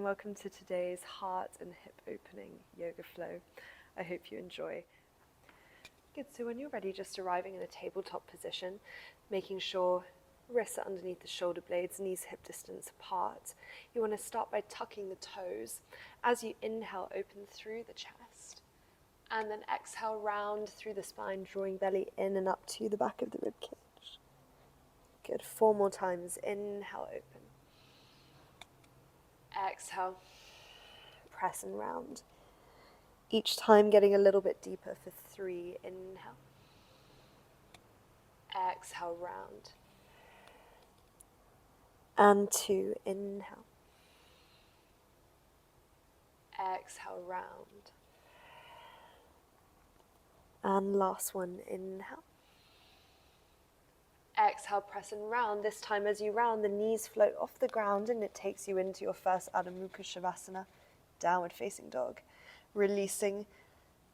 welcome to today's heart and hip opening yoga flow. I hope you enjoy. Good, so when you're ready, just arriving in a tabletop position, making sure wrists are underneath the shoulder blades, knees hip distance apart. You want to start by tucking the toes. As you inhale, open through the chest, and then exhale, round through the spine, drawing belly in and up to the back of the rib cage. Good, 4 more times. Inhale, open. Exhale, press and round. Each time getting a little bit deeper for 3. Inhale. Exhale, round. And 2. Inhale. Exhale, round. And last one. Inhale. Exhale, press and round. This time as you round, the knees float off the ground and it takes you into your first Adho Mukha Shavasana, downward facing dog. Releasing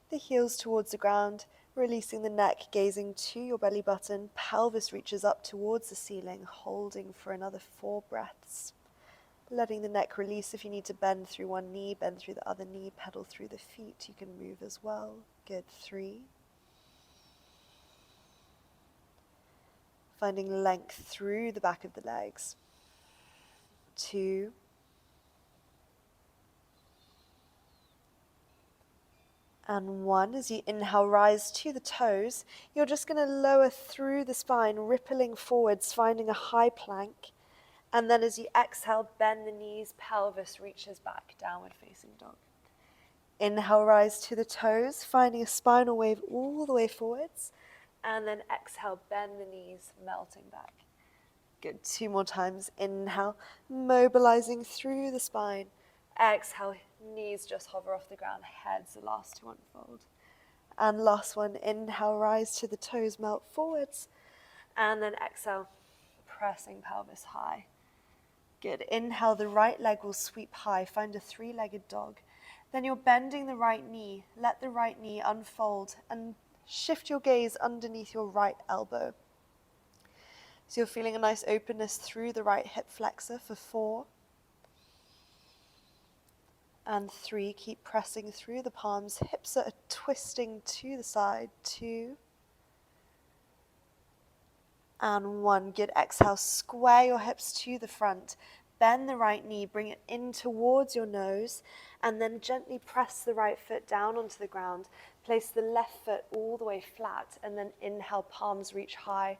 the heels towards the ground, releasing the neck, gazing to your belly button. Pelvis reaches up towards the ceiling, holding for another 4 breaths. Letting the neck release. If you need to bend through one knee, bend through the other knee, pedal through the feet. You can move as well. Good, 3. Finding length through the back of the legs. 2. And 1. As you inhale, rise to the toes. You're just going to lower through the spine, rippling forwards, finding a high plank. And then as you exhale, bend the knees, pelvis reaches back, downward facing dog. Inhale, rise to the toes, finding a spinal wave all the way forwards. And then exhale, bend the knees, melting back. Good, 2 more times. Inhale, mobilizing through the spine. Exhale, knees just hover off the ground, head's the last to unfold. And last one, inhale, rise to the toes, melt forwards. And then exhale, pressing pelvis high. Good, inhale, the right leg will sweep high, find a 3-legged dog. Then you're bending the right knee, let the right knee unfold and shift your gaze underneath your right elbow. So you're feeling a nice openness through the right hip flexor for 4. And 3, keep pressing through the palms. Hips are twisting to the side. 2. And 1. Good, exhale, square your hips to the front. Bend the right knee, bring it in towards your nose, and then gently press the right foot down onto the ground. Place the left foot all the way flat, and then inhale, palms reach high.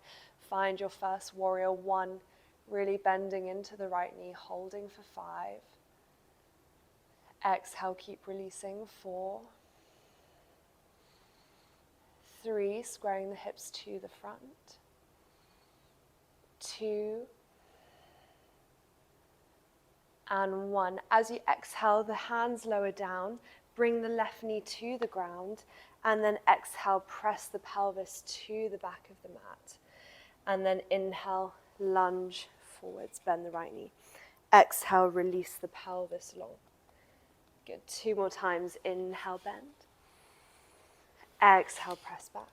Find your first warrior 1, really bending into the right knee, holding for 5. Exhale, keep releasing. 4. 3, squaring the hips to the front. 2. And 1. As you exhale, the hands lower down, bring the left knee to the ground, and then exhale, press the pelvis to the back of the mat. And then inhale, lunge forwards, bend the right knee. Exhale, release the pelvis long. Good, 2 more times. Inhale, bend. Exhale, press back.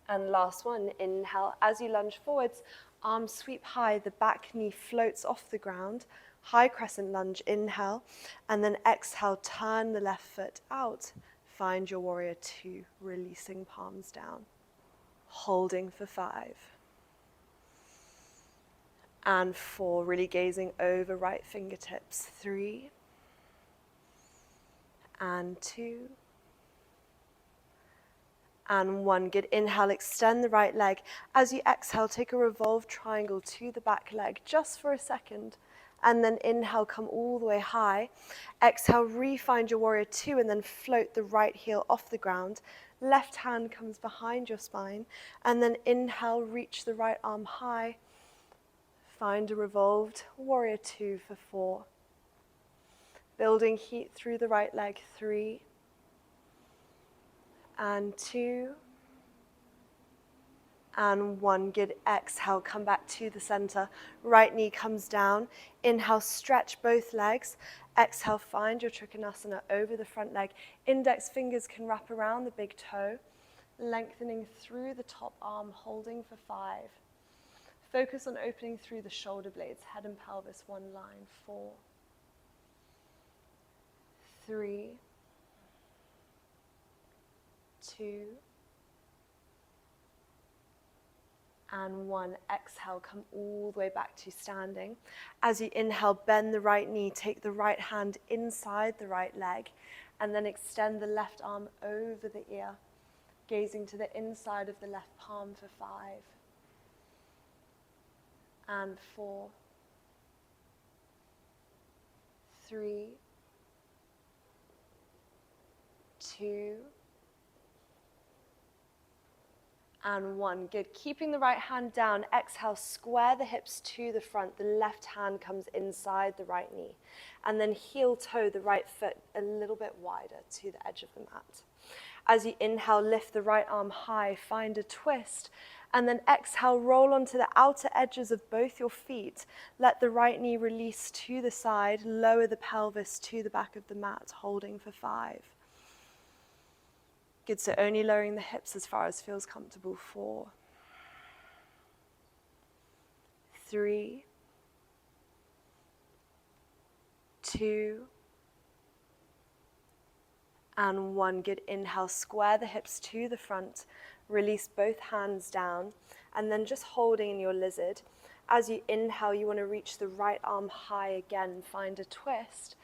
And last one, inhale. As you lunge forwards, arms sweep high, the back knee floats off the ground. High crescent lunge, inhale. And then exhale, turn the left foot out. Find your warrior 2, releasing palms down. Holding for 5. And 4, really gazing over right fingertips. 3. And 2. And 1. Good, inhale, extend the right leg. As you exhale, take a revolved triangle to the back leg just for a second. And then inhale, come all the way high. Exhale, re-find your warrior 2 and then float the right heel off the ground. Left hand comes behind your spine. And then inhale, reach the right arm high. Find a revolved warrior 2 for 4. Building heat through the right leg. 3. And 2. And 1. Good, exhale, come back to the center. Right knee comes down. Inhale, stretch both legs. Exhale, find your Trikonasana over the front leg. Index fingers can wrap around the big toe. Lengthening through the top arm, holding for 5. Focus on opening through the shoulder blades, head and pelvis, 1 line. 4. 3, 2, and 1. Exhale, come all the way back to standing. As you inhale, bend the right knee, take the right hand inside the right leg, and then extend the left arm over the ear, gazing to the inside of the left palm for 5, and 4, 3, 2, and 1. Good. Keeping the right hand down, exhale, square the hips to the front. The left hand comes inside the right knee. And then heel toe the right foot a little bit wider to the edge of the mat. As you inhale, lift the right arm high, find a twist. And then exhale, roll onto the outer edges of both your feet. Let the right knee release to the side, lower the pelvis to the back of the mat, holding for 5. Good, so only lowering the hips as far as feels comfortable. 4, 3, 2, and 1. Good, inhale, square the hips to the front, release both hands down, and then just holding in your lizard. As you inhale, you want to reach the right arm high again, find a twist,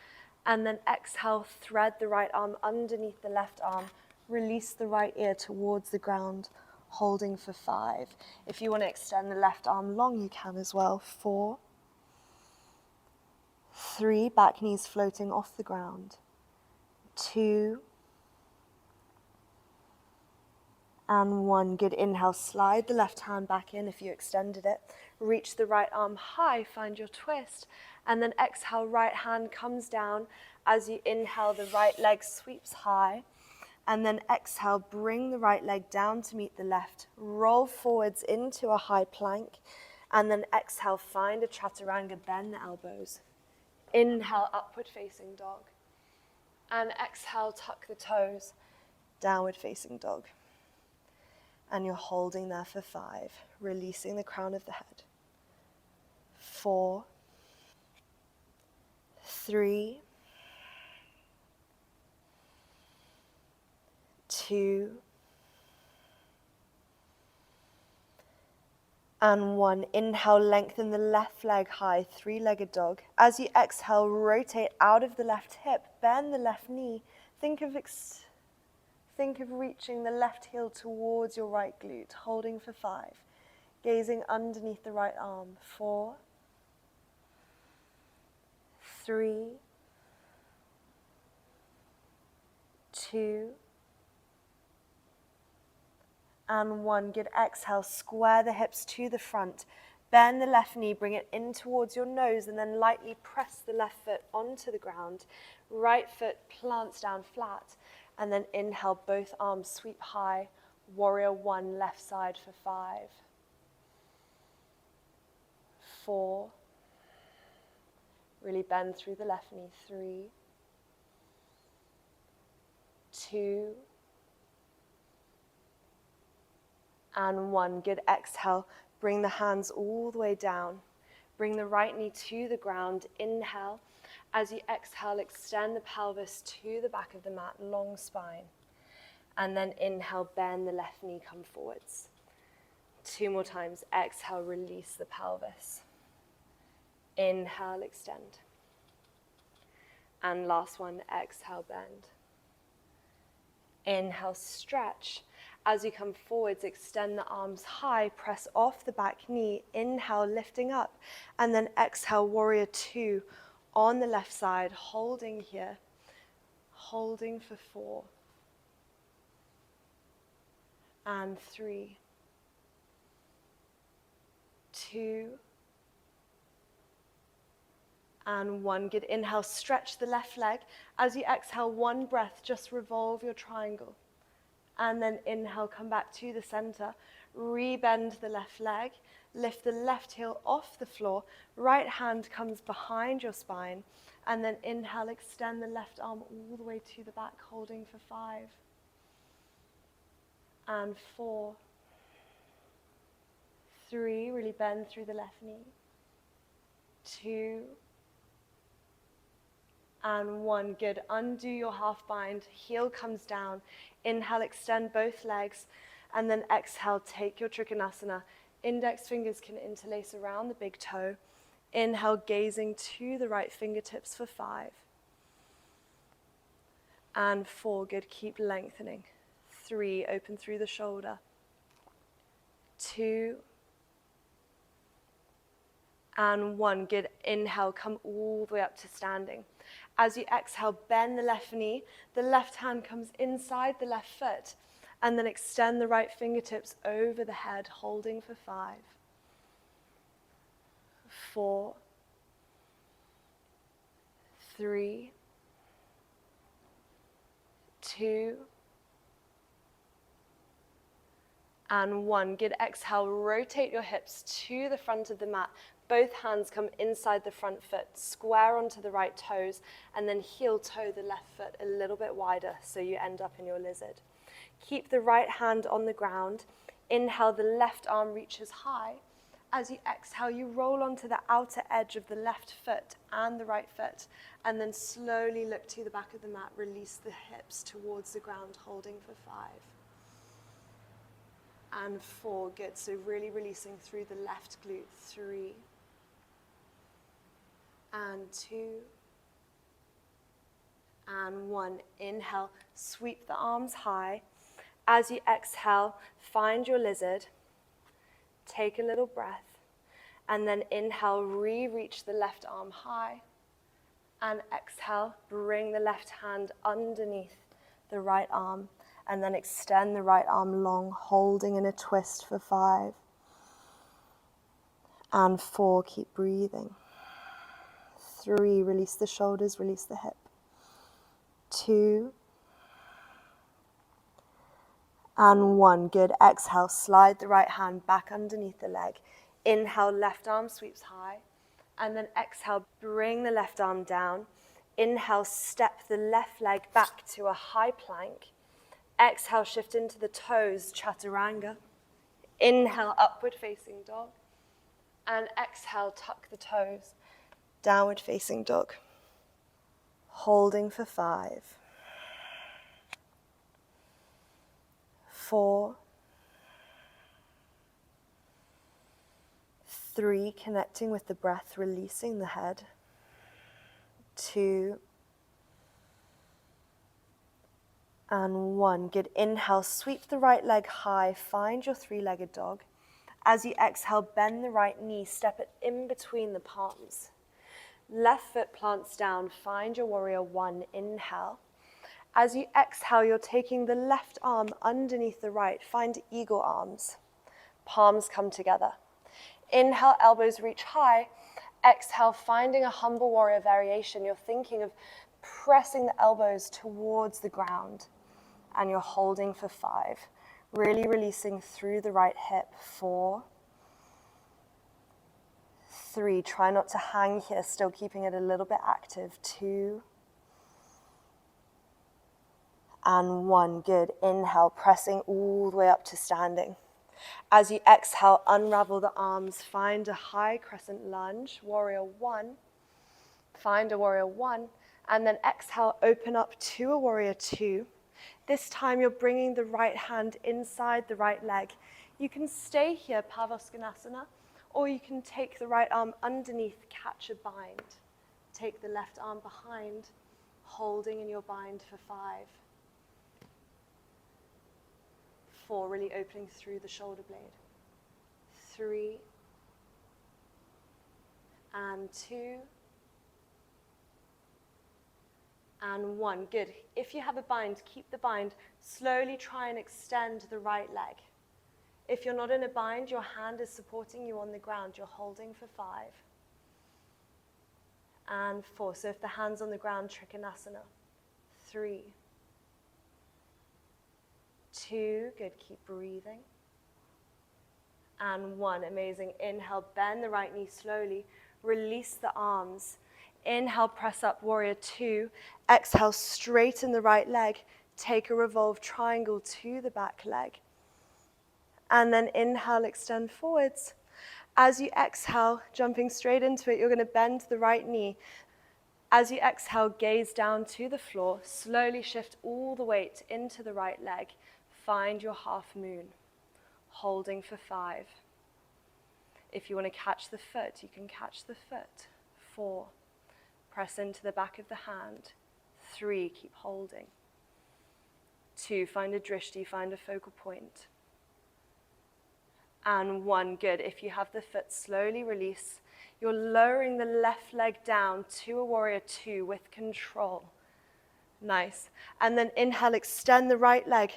and then exhale, thread the right arm underneath the left arm, release the right ear towards the ground, holding for 5. If you want to extend the left arm long, you can as well. 4, 3, back knees floating off the ground. 2, and 1. Good, inhale, slide the left hand back in if you extended it. Reach the right arm high, find your twist, and then exhale, right hand comes down. As you inhale, the right leg sweeps high. And then exhale, bring the right leg down to meet the left. Roll forwards into a high plank. And then exhale, find a chaturanga, bend the elbows. Inhale, upward facing dog. And exhale, tuck the toes, downward facing dog. And you're holding there for 5, releasing the crown of the head. 4, 3, 2, and 1. Inhale, lengthen the left leg high, 3-legged dog. As you exhale, rotate out of the left hip, bend the left knee. Think of reaching the left heel towards your right glute, holding for 5. Gazing underneath the right arm. 4, 3, 2, and 1. Good, exhale, square the hips to the front. Bend the left knee, bring it in towards your nose, and then lightly press the left foot onto the ground. Right foot plants down flat, and then inhale, both arms sweep high. Warrior 1, left side for 5, 4, really bend through the left knee. 3, 2, and 1. Good, exhale, bring the hands all the way down. Bring the right knee to the ground. Inhale. As you exhale, extend the pelvis to the back of the mat, long spine. And then inhale, bend the left knee, come forwards. 2 more times. Exhale, release the pelvis. Inhale, extend. And last one, exhale, bend. Inhale, stretch. As you come forwards, extend the arms high, press off the back knee. Inhale, lifting up. And then exhale, warrior 2 on the left side, holding here. Holding for 4. And 3, 2, and 1. Good, inhale, stretch the left leg. As you exhale, 1 breath, just revolve your triangle. And then inhale, come back to the center. Rebend the left leg. Lift the left heel off the floor. Right hand comes behind your spine. And then inhale, extend the left arm all the way to the back, holding for 5. And 4, 3, really bend through the left knee. 2, And 1, good. Undo your half bind, heel comes down. Inhale, extend both legs, and then exhale, take your Trikonasana. Index fingers can interlace around the big toe. Inhale, gazing to the right fingertips for 5. And 4, good, keep lengthening. 3, open through the shoulder. 2, and 1, good. Inhale, come all the way up to standing. As you exhale, bend the left knee. The left hand comes inside the left foot. And then extend the right fingertips over the head, holding for 5. 4, 3, 2, and 1. Good. Exhale, rotate your hips to the front of the mat. Both hands come inside the front foot, square onto the right toes, and then heel toe the left foot a little bit wider so you end up in your lizard. Keep the right hand on the ground. Inhale, the left arm reaches high. As you exhale, you roll onto the outer edge of the left foot and the right foot, and then slowly look to the back of the mat. Release the hips towards the ground, holding for 5. And 4, good. So really releasing through the left glute. 3, and 2, and 1. Inhale, sweep the arms high. As you exhale, find your lizard. Take a little breath. And then inhale, re-reach the left arm high. And exhale, bring the left hand underneath the right arm. And then extend the right arm long, holding in a twist for 5. And 4, keep breathing. 3, release the shoulders, release the hip. 2, and 1, good. Exhale, slide the right hand back underneath the leg. Inhale, left arm sweeps high. And then exhale, bring the left arm down. Inhale, step the left leg back to a high plank. Exhale, shift into the toes, chaturanga. Inhale, upward facing dog. And exhale, tuck the toes, downward facing dog. Holding for 5. 4, 3, connecting with the breath, releasing the head. 2, and 1. Good. Inhale, sweep the right leg high, find your 3-legged dog. As you exhale, bend the right knee, step it in between the palms. Left foot plants down, find your warrior 1, inhale. As you exhale, you're taking the left arm underneath the right, find eagle arms. Palms come together. Inhale, elbows reach high. Exhale, finding a humble warrior variation. You're thinking of pressing the elbows towards the ground, and you're holding for 5. Really releasing through the right hip. 4, 3, try not to hang here, still keeping it a little bit active. 2, and 1, good. Inhale, pressing all the way up to standing. As you exhale, unravel the arms, find a high crescent lunge, warrior 1, find a warrior 1, and then exhale, open up to a warrior 2. This time you're bringing the right hand inside the right leg. You can stay here, Pavaskanasana, or you can take the right arm underneath, catch a bind. Take the left arm behind, holding in your bind for 5. 4, really opening through the shoulder blade. 3, and 2, and 1. Good. If you have a bind, keep the bind. Slowly try and extend the right leg. If you're not in a bind, your hand is supporting you on the ground. You're holding for 5. And 4. So if the hand's on the ground, Trikonasana. 3, 2, good, keep breathing. And 1, amazing. Inhale, bend the right knee slowly. Release the arms. Inhale, press up, warrior 2. Exhale, straighten the right leg. Take a revolved triangle to the back leg. And then inhale, extend forwards. As you exhale, jumping straight into it, you're going to bend the right knee. As you exhale, gaze down to the floor. Slowly shift all the weight into the right leg. Find your half moon. Holding for 5. If you want to catch the foot, you can catch the foot. 4. Press into the back of the hand. 3. Keep holding. 2. Find a drishti, find a focal point. And 1. Good. If you have the foot, slowly release. You're lowering the left leg down to a warrior 2 with control. Nice. And then inhale, extend the right leg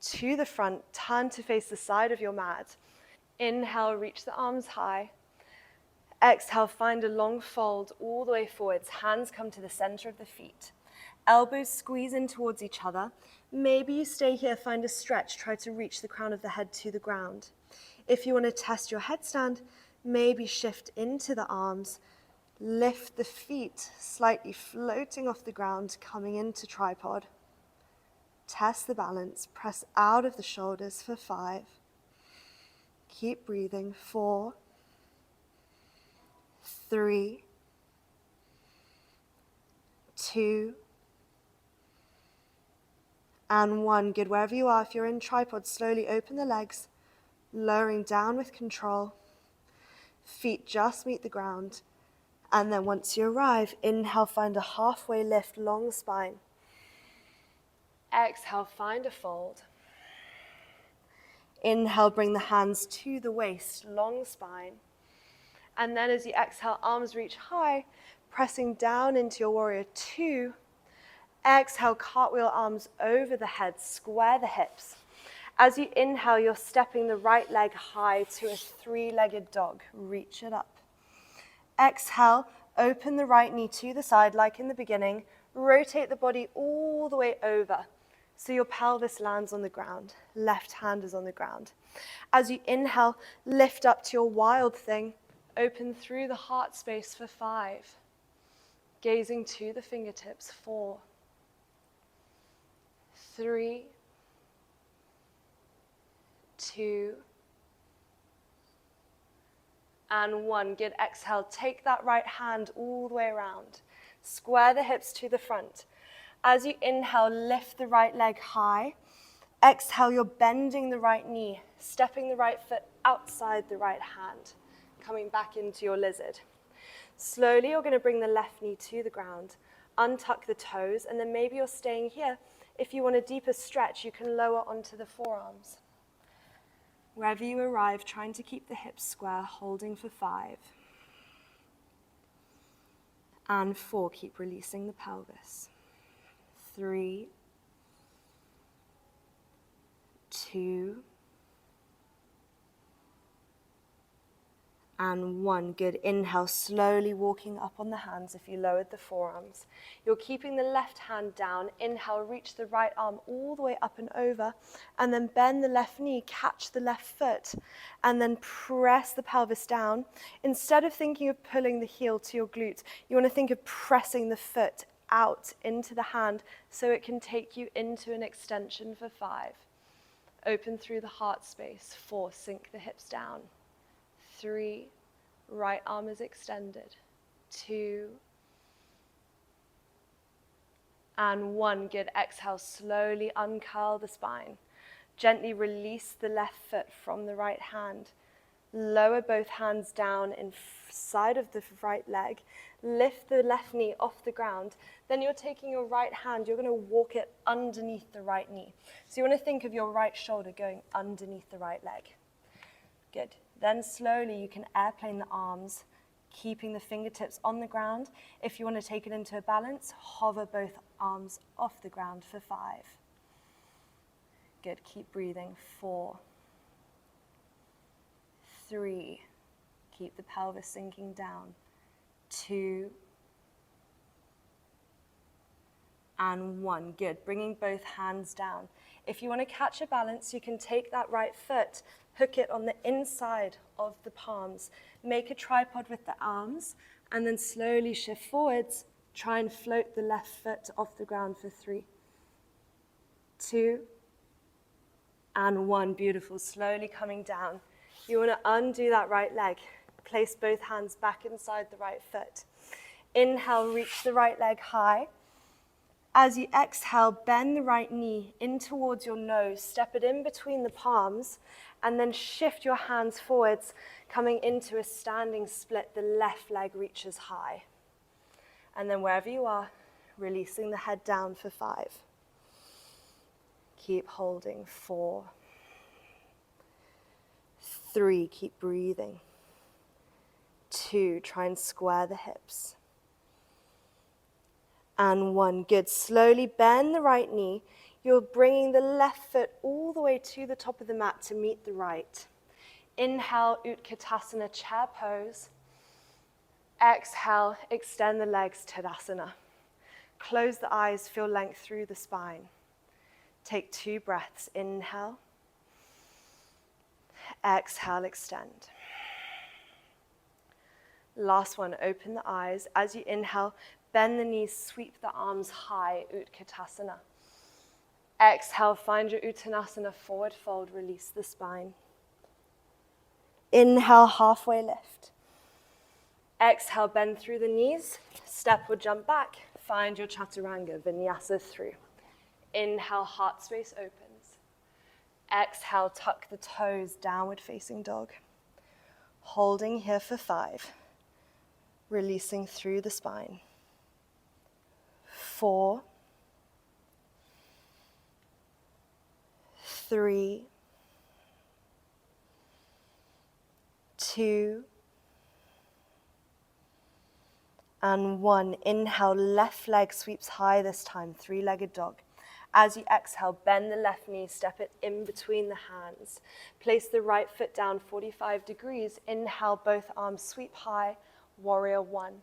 to the front. Turn to face the side of your mat. Inhale, reach the arms high. Exhale, find a long fold all the way forwards. Hands come to the center of the feet. Elbows squeeze in towards each other. Maybe you stay here, find a stretch. Try to reach the crown of the head to the ground. If you want to test your headstand, maybe shift into the arms. Lift the feet, slightly floating off the ground, coming into tripod. Test the balance. Press out of the shoulders for 5. Keep breathing. 4, 3, 2, and 1. Good. Wherever you are, if you're in tripod, slowly open the legs, lowering down with control. Feet just meet the ground. And then once you arrive, inhale, find a halfway lift, long spine. Exhale, find a fold. Inhale, bring the hands to the waist, long spine. And then as you exhale, arms reach high, pressing down into your warrior 2. Exhale, cartwheel arms over the head, square the hips. As you inhale, you're stepping the right leg high to a 3-legged dog. Reach it up. Exhale, open the right knee to the side like in the beginning. Rotate the body all the way over so your pelvis lands on the ground. Left hand is on the ground. As you inhale, lift up to your wild thing. Open through the heart space for 5. Gazing to the fingertips. 4, 3, 2, and 1. Good. Exhale, take that right hand all the way around. Square the hips to the front. As you inhale, lift the right leg high. Exhale, you're bending the right knee, stepping the right foot outside the right hand, coming back into your lizard. Slowly, you're going to bring the left knee to the ground, untuck the toes, and then maybe you're staying here. If you want a deeper stretch, you can lower onto the forearms. Wherever you arrive, trying to keep the hips square, holding for 5. And 4, keep releasing the pelvis. 3, 2, and 1. Good. Inhale, slowly walking up on the hands if you lowered the forearms. You're keeping the left hand down. Inhale, reach the right arm all the way up and over, and then bend the left knee, catch the left foot, and then press the pelvis down. Instead of thinking of pulling the heel to your glute, you want to think of pressing the foot out into the hand so it can take you into an extension for 5. Open through the heart space. 4, sink the hips down. 3, right arm is extended. 2, and 1. Good. Exhale, slowly uncurl the spine. Gently release the left foot from the right hand. Lower both hands down inside of the right leg. Lift the left knee off the ground. Then you're taking your right hand, you're going to walk it underneath the right knee. So you want to think of your right shoulder going underneath the right leg. Good. Then slowly you can airplane the arms, keeping the fingertips on the ground. If you want to take it into a balance, hover both arms off the ground for 5. Good. Keep breathing. 4, 3, keep the pelvis sinking down. 2, and 1. Good. Bringing both hands down. If you want to catch a balance, you can take that right foot, hook it on the inside of the palms, make a tripod with the arms, and then slowly shift forwards. Try and float the left foot off the ground for 3, 2, and 1. Beautiful. Slowly coming down. You want to undo that right leg. Place both hands back inside the right foot. Inhale, reach the right leg high. As you exhale, bend the right knee in towards your nose, step it in between the palms, and then shift your hands forwards, coming into a standing split. The left leg reaches high. And then wherever you are, releasing the head down for 5. Keep holding. 4, 3, keep breathing. 2, try and square the hips. And 1, good. Slowly bend the right knee. You're bringing the left foot all the way to the top of the mat to meet the right. Inhale, Utkatasana, chair pose. Exhale, extend the legs, Tadasana. Close the eyes, feel length through the spine. Take 2 breaths. Inhale. Exhale, extend. Last one, open the eyes. As you inhale, bend the knees, sweep the arms high, Utkatasana. Exhale, find your Uttanasana, forward fold, release the spine. Inhale, halfway lift. Exhale, bend through the knees, step or jump back, find your Chaturanga, Vinyasa through. Inhale, heart space opens. Exhale, tuck the toes, downward facing dog. Holding here for 5. Releasing through the spine. 4, 3, 2, and 1. Inhale, left leg sweeps high this time, 3-legged dog. As you exhale, bend the left knee, step it in between the hands. Place the right foot down 45 degrees. Inhale, both arms sweep high, warrior 1.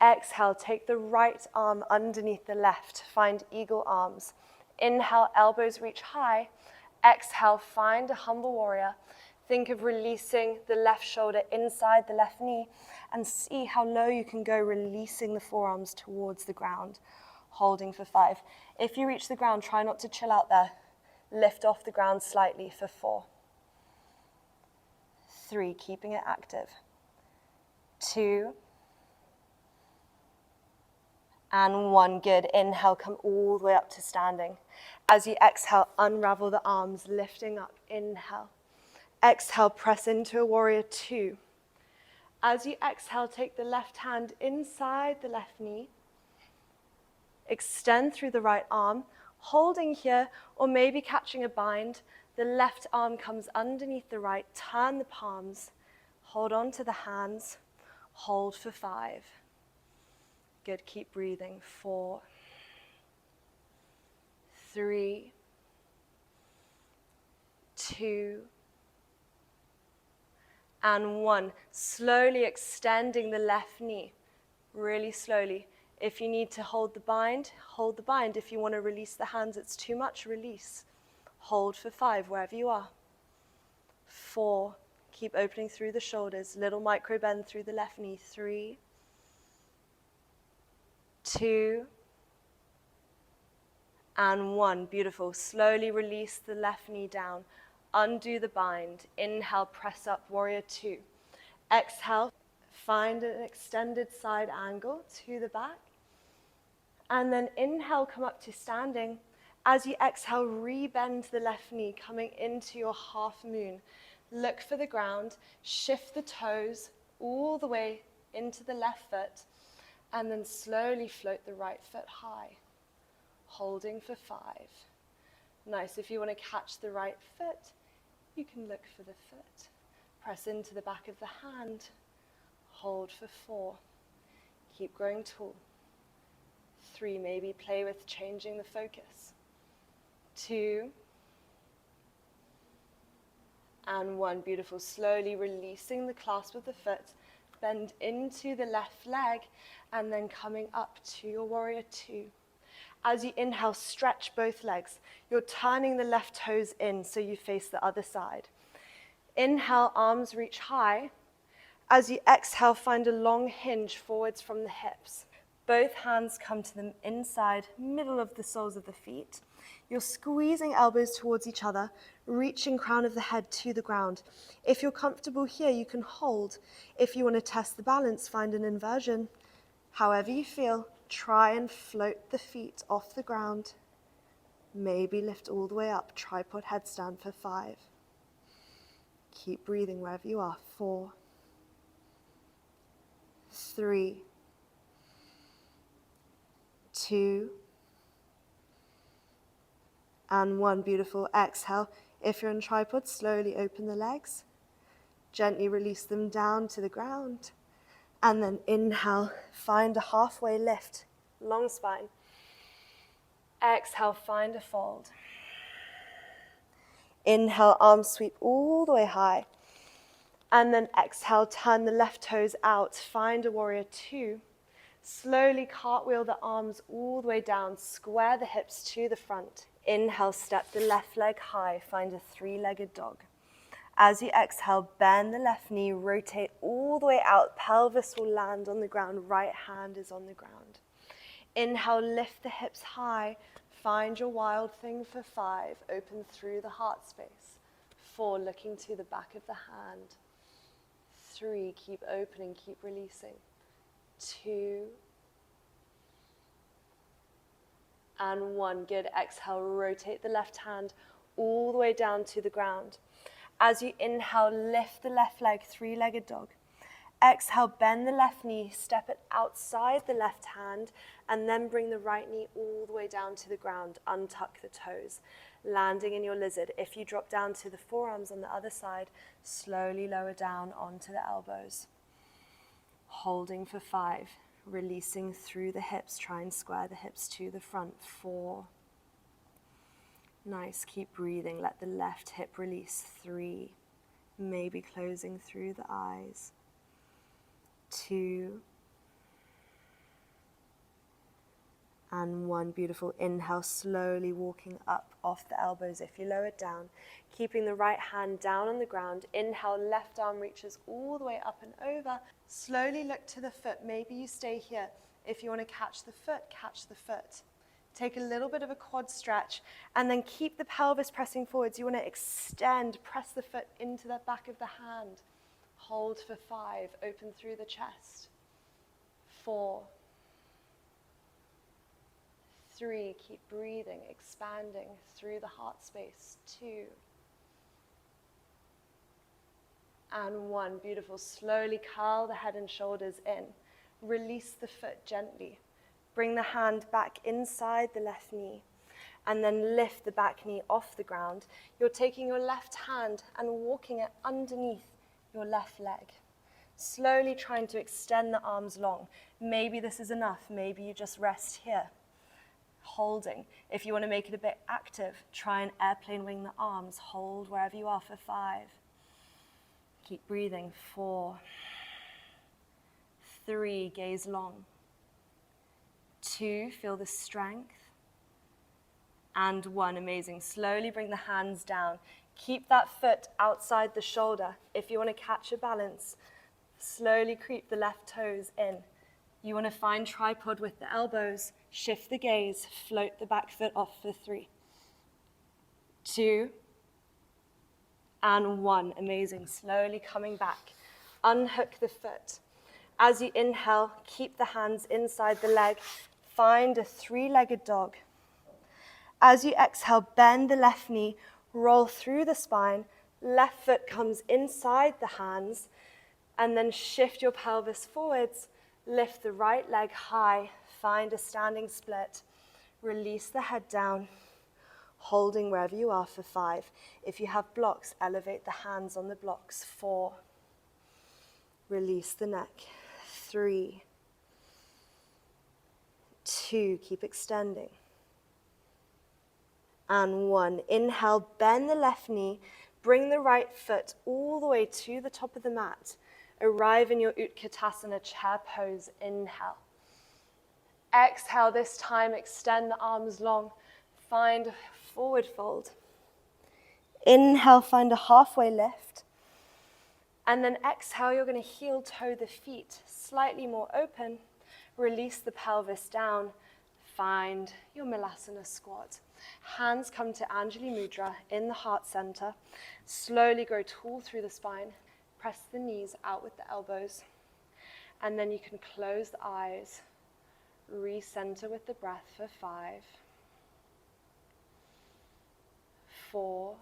Exhale, take the right arm underneath the left, find eagle arms. Inhale, elbows reach high. Exhale, find a humble warrior. Think of releasing the left shoulder inside the left knee and see how low you can go, releasing the forearms towards the ground. Holding for 5. If you reach the ground, try not to chill out there. Lift off the ground slightly for 4. 3, keeping it active. 2, and 1, good. Inhale, come all the way up to standing. As you exhale, unravel the arms, lifting up. Inhale. Exhale, press into a warrior 2. As you exhale, take the left hand inside the left knee. Extend through the right arm, holding here, or maybe catching a bind. The left arm comes underneath the right. Turn the palms. Hold on to the hands. Hold for 5. Good, keep breathing. 4, 3, 2, and 1. Slowly extending the left knee, really slowly. If you need to hold the bind, hold the bind. If you want to release the hands, it's too much, release. Hold for 5, wherever you are. 4, keep opening through the shoulders, little micro bend through the left knee. 3, 2, and 1. Beautiful. Slowly release the left knee down. Undo the bind. Inhale, press up, warrior 2. Exhale, find an extended side angle to the back. And then inhale, come up to standing. As you exhale, re-bend the left knee, coming into your half moon. Look for the ground, shift the toes all the way into the left foot, and then slowly float the right foot high, holding for 5. Nice. If you want to catch the right foot, you can look for the foot. Press into the back of the hand, hold for 4. Keep growing tall. 3, maybe play with changing the focus. 2, and 1. Beautiful. Slowly releasing the clasp of the foot, bend into the left leg, and then coming up to your warrior 2. As you inhale, stretch both legs. You're turning the left toes in so you face the other side. Inhale, arms reach high. As you exhale, find a long hinge forwards from the hips. Both hands come to the inside, middle of the soles of the feet. You're squeezing elbows towards each other, reaching crown of the head to the ground. If you're comfortable here, you can hold. If you want to test the balance, find an inversion. However you feel, try and float the feet off the ground. Maybe lift all the way up, tripod headstand for 5. Keep breathing wherever you are. 4, 3, 2, and 1. Beautiful. Exhale. If you're in tripod, slowly open the legs. Gently release them down to the ground. And then inhale, find a halfway lift, long spine. Exhale, find a fold. Inhale, arms sweep all the way high. And then exhale, turn the left toes out, find a warrior 2. Slowly cartwheel the arms all the way down, square the hips to the front. Inhale, step the left leg high, find a 3-legged dog. As you exhale, bend the left knee, rotate all the way out, pelvis will land on the ground, right hand is on the ground. Inhale, lift the hips high, find your wild thing for 5, open through the heart space. 4, looking to the back of the hand. 3, keep opening, keep releasing. 2, and 1, good. Exhale, rotate the left hand all the way down to the ground. As you inhale, lift the left leg, 3-legged dog. Exhale, bend the left knee, step it outside the left hand, and then bring the right knee all the way down to the ground. Untuck the toes, landing in your lizard. If you drop down to the forearms on the other side, slowly lower down onto the elbows. Holding for 5, releasing through the hips. Try and square the hips to the front. 4. Nice, keep breathing. Let the left hip release. 3, maybe closing through the eyes. 2, and 1. Beautiful. Inhale, slowly walking up off the elbows. If you lower it down, keeping the right hand down on the ground. Inhale, left arm reaches all the way up and over. Slowly look to the foot. Maybe you stay here. If you want to catch the foot, catch the foot. Take a little bit of a quad stretch, and then keep the pelvis pressing forwards. You want to extend, press the foot into the back of the hand. Hold for 5, open through the chest. 4, 3, keep breathing, expanding through the heart space. 2, and 1. Beautiful. Slowly curl the head and shoulders in. Release the foot gently. Bring the hand back inside the left knee, and then lift the back knee off the ground. You're taking your left hand and walking it underneath your left leg. Slowly trying to extend the arms long. Maybe this is enough. Maybe you just rest here. Holding. If you want to make it a bit active, try and airplane wing the arms. Hold wherever you are for 5. Keep breathing. 4, 3, gaze long. 2, feel the strength. And 1, amazing. Slowly bring the hands down. Keep that foot outside the shoulder. If you want to catch a balance, slowly creep the left toes in. You want to find tripod with the elbows. Shift the gaze, float the back foot off for 3, 2, and 1. Amazing. Slowly coming back. Unhook the foot. As you inhale, keep the hands inside the leg. Find a 3-legged dog. As you exhale, bend the left knee, roll through the spine. Left foot comes inside the hands, and then shift your pelvis forwards. Lift the right leg high. Find a standing split. Release the head down, holding wherever you are for 5. If you have blocks, elevate the hands on the blocks. 4. Release the neck. 3, 2, keep extending. And 1. Inhale, bend the left knee, bring the right foot all the way to the top of the mat. Arrive in your Utkatasana chair pose. Inhale. Exhale, this time extend the arms long. Find a forward fold. Inhale, find a halfway lift. And then exhale, you're going to heel toe the feet slightly more open. Release the pelvis down. Find your Malasana squat. Hands come to Anjali Mudra in the heart center. Slowly grow tall through the spine. Press the knees out with the elbows. And then you can close the eyes, recenter with the breath for 5, 4,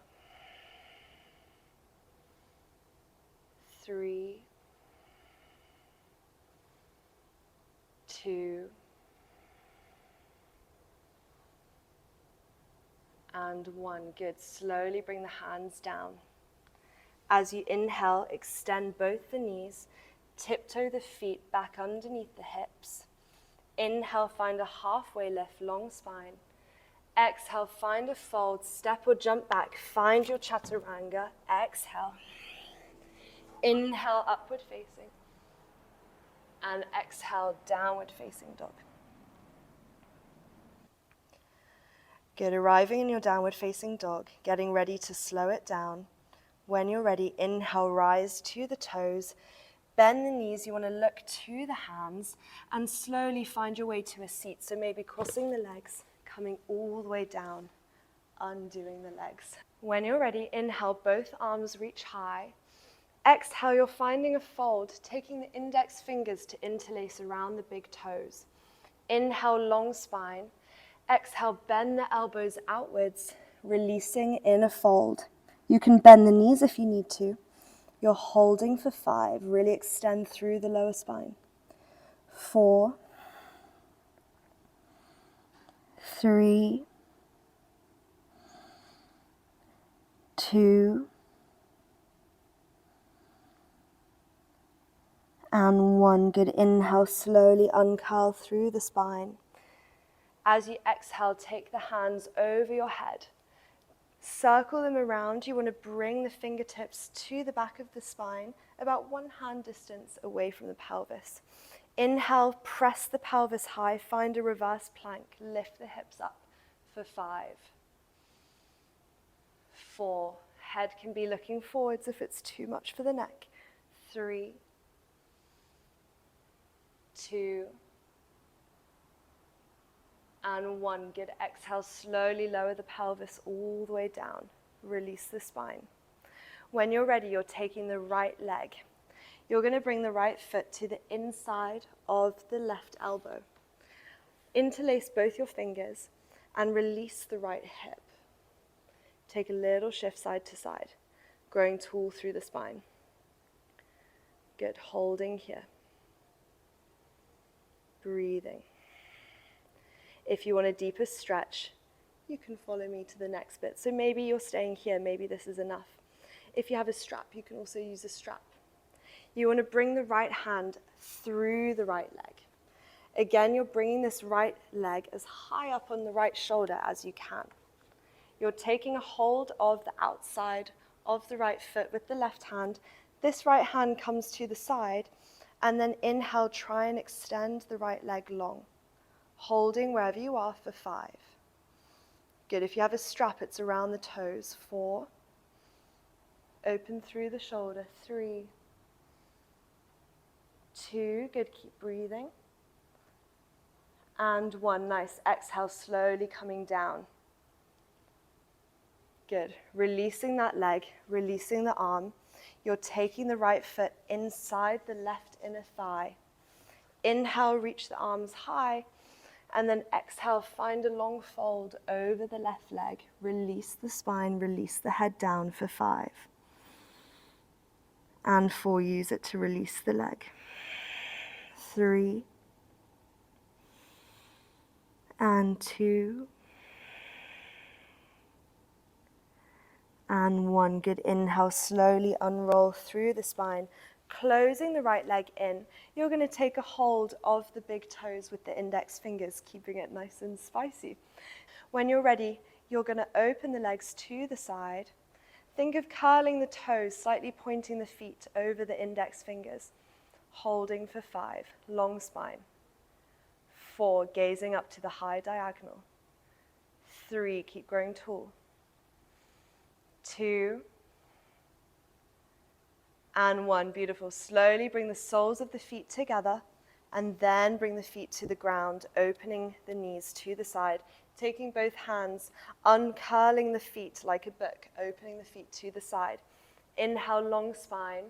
3, 2, and 1. Good. Slowly bring the hands down. As you inhale, extend both the knees, tiptoe the feet back underneath the hips. Inhale, find a halfway lift, long spine. Exhale, find a fold, step or jump back, find your chaturanga. Exhale. Inhale, upward facing. And exhale, downward facing dog. Good. Arriving in your downward facing dog, getting ready to slow it down. When you're ready, inhale, rise to the toes. Bend the knees, you want to look to the hands and slowly find your way to a seat. So maybe crossing the legs, coming all the way down, undoing the legs. When you're ready, inhale, both arms reach high. Exhale, you're finding a fold, taking the index fingers to interlace around the big toes. Inhale, long spine. Exhale, bend the elbows outwards, releasing in a fold. You can bend the knees if you need to. You're holding for 5. Really extend through the lower spine. 4, 3, 2, and 1. Good. Inhale, slowly uncurl through the spine. As you exhale, take the hands over your head. Circle them around. You want to bring the fingertips to the back of the spine, about 1 hand distance away from the pelvis. Inhale, press the pelvis high, find a reverse plank, lift the hips up for 5, 4, head can be looking forwards if it's too much for the neck, 3, 2, and 1. Good. Exhale, slowly lower the pelvis all the way down. Release the spine. When you're ready, you're taking the right leg. You're going to bring the right foot to the inside of the left elbow. Interlace both your fingers and release the right hip. Take a little shift side to side, growing tall through the spine. Good. Holding here. Breathing. If you want a deeper stretch, you can follow me to the next bit. So maybe you're staying here, maybe this is enough. If you have a strap, you can also use a strap. You want to bring the right hand through the right leg. Again, you're bringing this right leg as high up on the right shoulder as you can. You're taking a hold of the outside of the right foot with the left hand. This right hand comes to the side, and then inhale, try and extend the right leg long. Holding wherever you are for 5. Good. If you have a strap, it's around the toes. 4. Open through the shoulder. 3, 2. Good. Keep breathing. And 1. Nice. Exhale, slowly coming down. Good. Releasing that leg, releasing the arm. You're taking the right foot inside the left inner thigh. Inhale, reach the arms high. And then exhale, find a long fold over the left leg. Release the spine, release the head down for 5. And 4, use it to release the leg. 3. And 2. And 1. Good. Inhale, slowly unroll through the spine. Closing the right leg in, you're going to take a hold of the big toes with the index fingers, keeping it nice and spicy. When you're ready, you're going to open the legs to the side. Think of curling the toes, slightly pointing the feet over the index fingers. Holding for 5, long spine. 4, gazing up to the high diagonal. 3, keep growing tall. 2, and 1. Beautiful. Slowly bring the soles of the feet together and then bring the feet to the ground, opening the knees to the side, taking both hands, uncurling the feet like a book, opening the feet to the side. Inhale, long spine.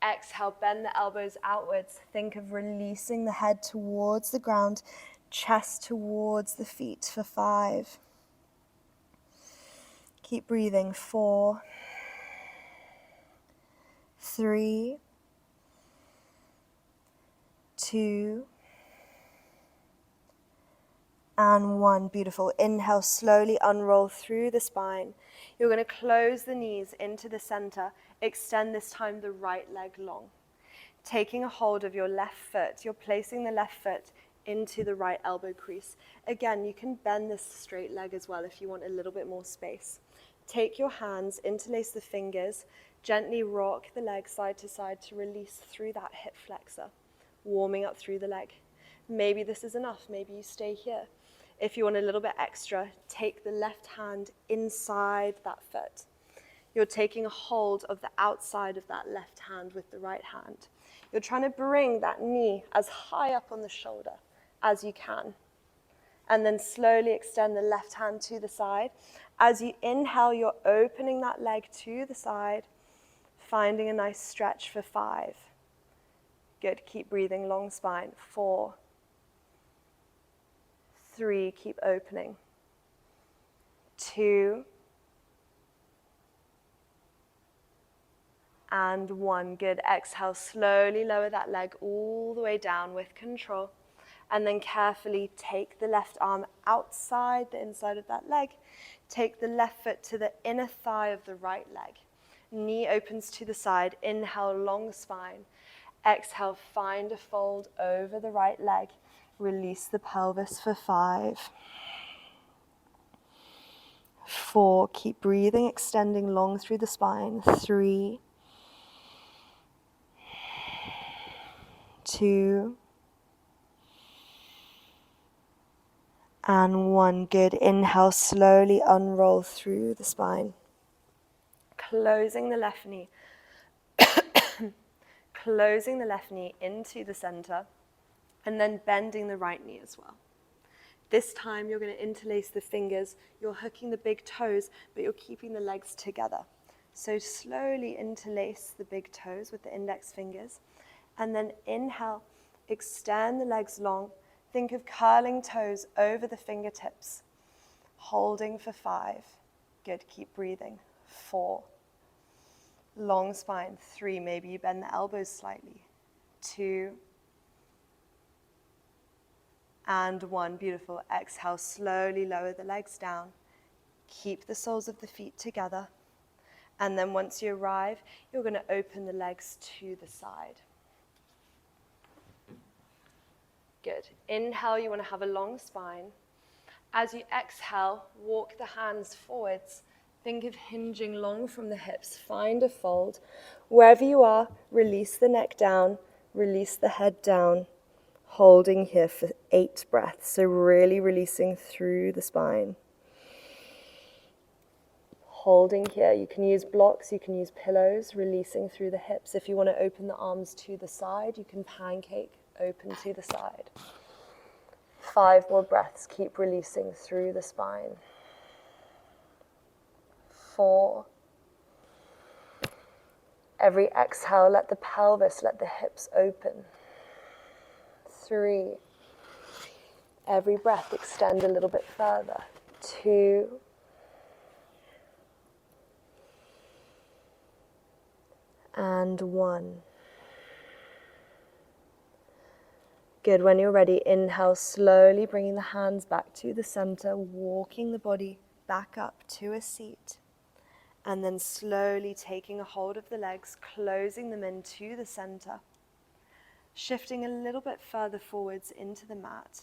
Exhale, bend the elbows outwards. Think of releasing the head towards the ground, chest towards the feet for 5. Keep breathing. 4, 3, 2, and 1. Beautiful. Inhale, slowly unroll through the spine. You're going to close the knees into the center. Extend this time the right leg long. Taking a hold of your left foot, you're placing the left foot into the right elbow crease. Again, you can bend this straight leg as well if you want a little bit more space. Take your hands, interlace the fingers, gently rock the leg side to side to release through that hip flexor, warming up through the leg. Maybe this is enough, maybe you stay here. If you want a little bit extra, take the left hand inside that foot. You're taking a hold of the outside of that left hand with the right hand. You're trying to bring that knee as high up on the shoulder as you can. And then slowly extend the left hand to the side. As you inhale, you're opening that leg to the side, finding a nice stretch for 5. Good, keep breathing, long spine. 4, 3, keep opening. 2, and 1. Good. Exhale, slowly lower that leg all the way down with control. And then carefully take the left arm outside the inside of that leg. Take the left foot to the inner thigh of the right leg. Knee opens to the side. Inhale, long spine. Exhale, find a fold over the right leg. Release the pelvis for 5. 4, keep breathing, extending long through the spine. 3, 2, and 1. Good. Inhale, slowly unroll through the spine. Closing the left knee. Closing the left knee into the center, and then bending the right knee as well. This time you're going to interlace the fingers. You're hooking the big toes, but you're keeping the legs together. So slowly interlace the big toes with the index fingers, and then inhale, extend the legs long. Think of curling toes over the fingertips, holding for 5. Good, keep breathing. 4, long spine. 3, maybe you bend the elbows slightly. 2, and 1. Beautiful. Exhale, slowly lower the legs down. Keep the soles of the feet together. And then once you arrive, you're going to open the legs to the side. Good. Inhale, you want to have a long spine. As you exhale, walk the hands forwards. Think of hinging long from the hips. Find a fold. Wherever you are, release the neck down, release the head down, holding here for 8 breaths. So really releasing through the spine. Holding here. You can use blocks, you can use pillows, releasing through the hips. If you want to open the arms to the side, you can pancake, open to the side. 5 more breaths. Keep releasing through the spine. 4. Every exhale, let the pelvis, let the hips open. 3. Every breath, extend a little bit further. 2. And 1. Good. When you're ready, inhale, slowly bringing the hands back to the center, walking the body back up to a seat. And then slowly taking a hold of the legs, closing them into the center. Shifting a little bit further forwards into the mat.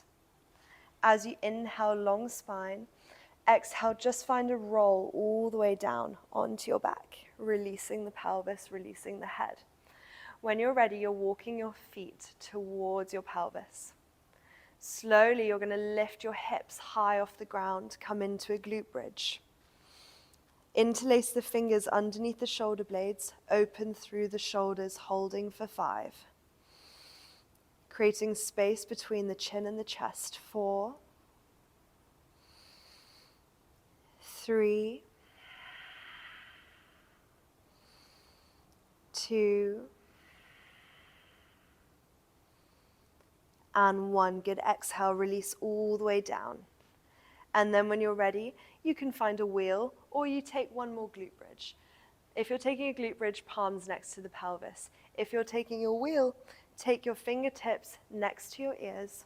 As you inhale, long spine. Exhale, just find a roll all the way down onto your back, releasing the pelvis, releasing the head. When you're ready, you're walking your feet towards your pelvis. Slowly, you're going to lift your hips high off the ground, come into a glute bridge. Interlace the fingers underneath the shoulder blades, open through the shoulders, holding for 5. Creating space between the chin and the chest. 4, 3, 2, And 1, good. Exhale, release all the way down. And then when you're ready, you can find a wheel or you take one more glute bridge. If you're taking a glute bridge, palms next to the pelvis. If you're taking your wheel, take your fingertips next to your ears.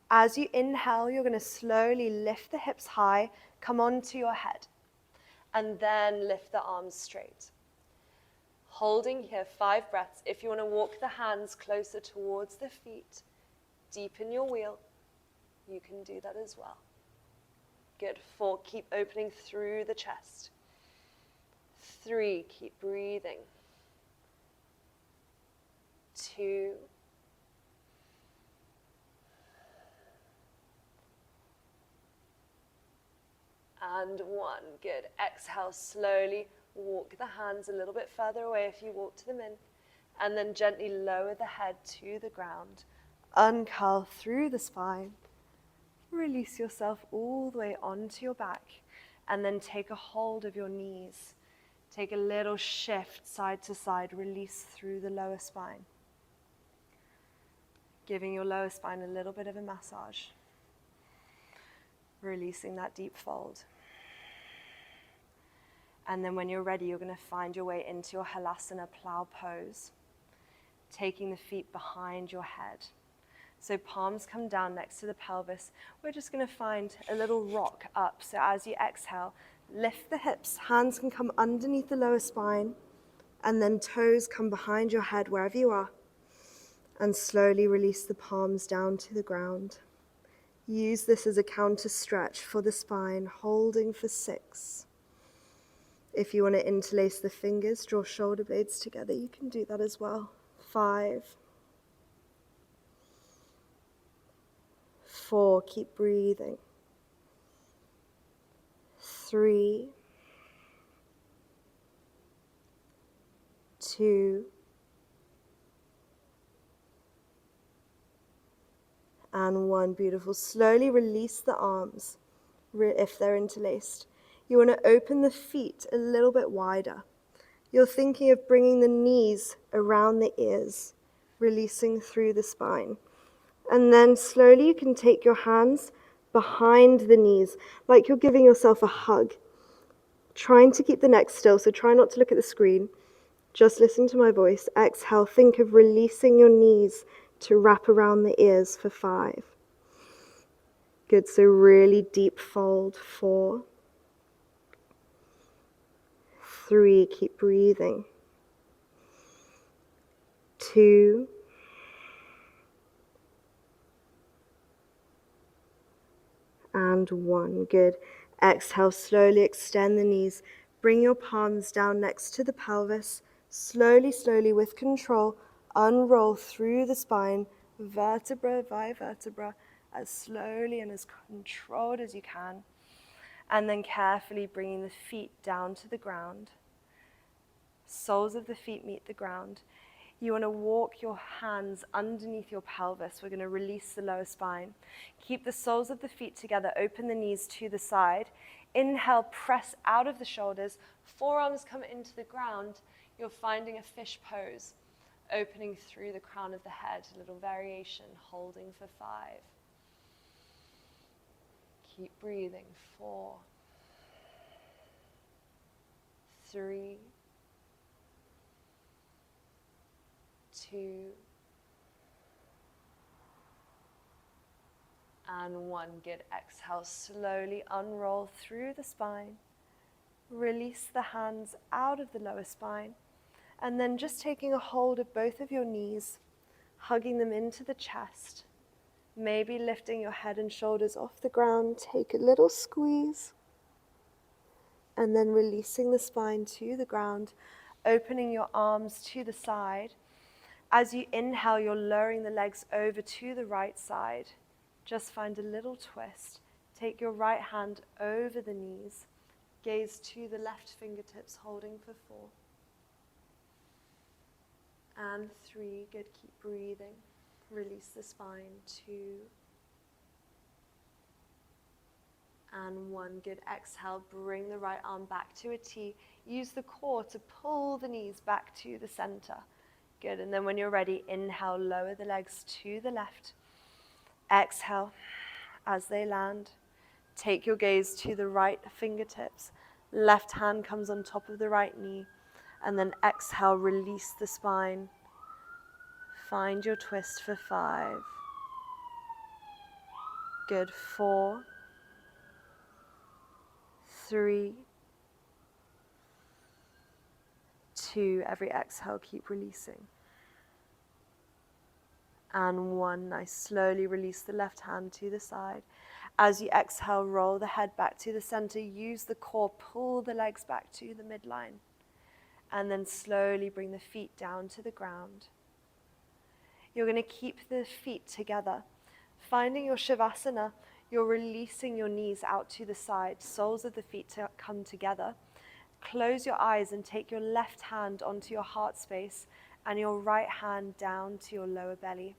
As you inhale, you're going to slowly lift the hips high, come onto your head, and then lift the arms straight. Holding here 5 breaths. If you want to walk the hands closer towards the feet, deepen your wheel, you can do that as well. Good. 4, keep opening through the chest. 3, keep breathing. 2, and 1. Good. Exhale, slowly walk the hands a little bit further away if you walk to them in, and then gently lower the head to the ground. Uncurl through the spine. Release yourself all the way onto your back, and then take a hold of your knees. Take a little shift side to side, release through the lower spine. Giving your lower spine a little bit of a massage. Releasing that deep fold. And then when you're ready, you're going to find your way into your halasana plow pose, taking the feet behind your head. So palms come down next to the pelvis. We're just going to find a little rock up. So as you exhale, lift the hips. Hands can come underneath the lower spine, and then toes come behind your head wherever you are. And slowly release the palms down to the ground. Use this as a counter stretch for the spine, holding for 6. If you want to interlace the fingers, draw shoulder blades together, you can do that as well. 5. 4, keep breathing. 3, 2, and 1. Beautiful. Slowly release the arms if they're interlaced. You want to open the feet a little bit wider. You're thinking of bringing the knees around the ears, releasing through the spine. And then slowly you can take your hands behind the knees, like you're giving yourself a hug. Trying to keep the neck still, so try not to look at the screen. Just listen to my voice. Exhale, think of releasing your knees to wrap around the ears for 5. Good, so really deep fold. 4. 3, keep breathing. 2. And 1. Good. Exhale, slowly extend the knees. Bring your palms down next to the pelvis. Slowly, slowly, with control, unroll through the spine, vertebra by vertebra, as slowly and as controlled as you can. And then carefully bringing the feet down to the ground. Soles of the feet meet the ground. You want to walk your hands underneath your pelvis. We're going to release the lower spine. Keep the soles of the feet together. Open the knees to the side. Inhale, press out of the shoulders. Forearms come into the ground. You're finding a fish pose. Opening through the crown of the head. A little variation. Holding for 5. Keep breathing. 4. 3. 2, and 1. Good. Exhale, slowly unroll through the spine. Release the hands out of the lower spine, and then just taking a hold of both of your knees, hugging them into the chest, maybe lifting your head and shoulders off the ground. Take a little squeeze, and then releasing the spine to the ground, opening your arms to the side. As you inhale, you're lowering the legs over to the right side. Just find a little twist. Take your right hand over the knees. Gaze to the left fingertips, holding for 4. And 3. Good. Keep breathing. Release the spine. 2. And 1. Good. Exhale. Bring the right arm back to a T. Use the core to pull the knees back to the center. Good, and then when you're ready, inhale, lower the legs to the left. Exhale, as they land, take your gaze to the right fingertips. Left hand comes on top of the right knee, and then exhale, release the spine. Find your twist for 5. Good, 4, 3, 2, every exhale, keep releasing. And 1, nice, slowly release the left hand to the side. As you exhale, roll the head back to the center, use the core, pull the legs back to the midline, and then slowly bring the feet down to the ground. You're going to keep the feet together. Finding your Savasana, you're releasing your knees out to the side, soles of the feet to come together. Close your eyes and take your left hand onto your heart space and your right hand down to your lower belly.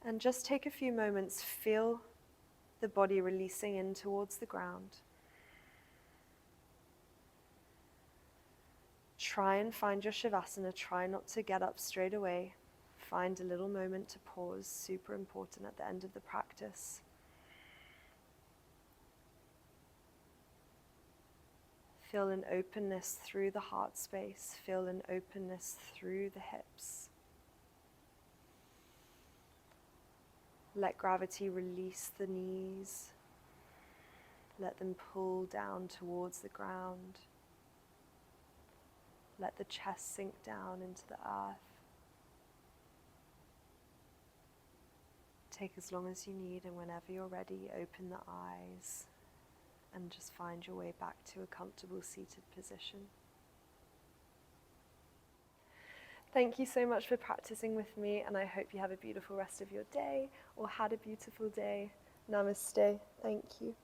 And just take a few moments, feel the body releasing in towards the ground. Try and find your Shavasana. Try not to get up straight away. Find a little moment to pause, super important at the end of the practice. Feel an openness through the heart space. Feel an openness through the hips. Let gravity release the knees. Let them pull down towards the ground. Let the chest sink down into the earth. Take as long as you need, and whenever you're ready, open the eyes and just find your way back to a comfortable seated position. Thank you so much for practicing with me, and I hope you have a beautiful rest of your day or had a beautiful day. Namaste. Thank you.